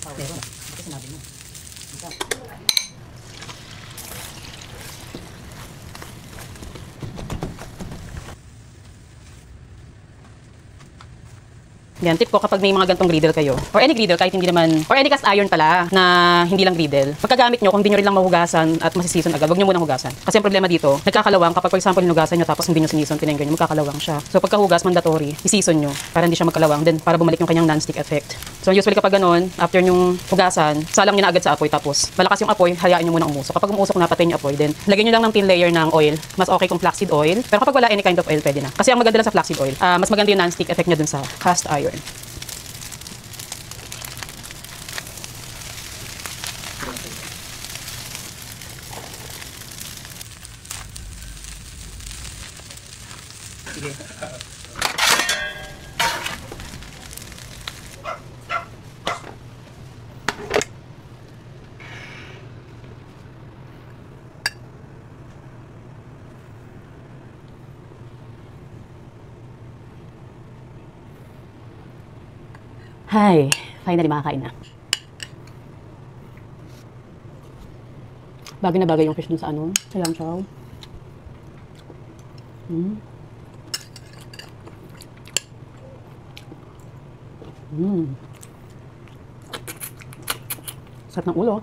Pero, ito sinabi mo. Isa. Yan, tip ko kapag may mga gantong griddle kayo, or any griddle kahit hindi naman, or any cast iron pala na hindi lang griddle, pagkagamit nyo, kung hindi nyo rin lang mahugasan at masisison agad, wag nyo munang hugasan. Kasi ang problema dito, nagkakalawang kapag for example hinugasan nyo tapos hindi nyo sinison, tinenggan nyo, magkakalawang siya. So pagkahugas, mandatory, isison nyo para hindi siya magkalawang, then para bumalik yung kanyang non-stick effect. So usually kapag ganun, after nyong hugasan, salang nyo na agad sa apoy, tapos malakas yung apoy, hayaan nyo muna umusok. Kapag umusok na, patayin yung apoy, then lagyan nyo lang ng thin layer ng oil. Mas okay kung flaxseed oil, pero kapag wala any kind of oil, pwede na. Kasi ang maganda lang sa flaxseed oil, mas maganda yung non-stick effect niya dun sa cast iron. Sige. Hi, finally makakain na. Bagay na bagay yung fish dun sa ano, sa yamchaw. Sarap ng ulo.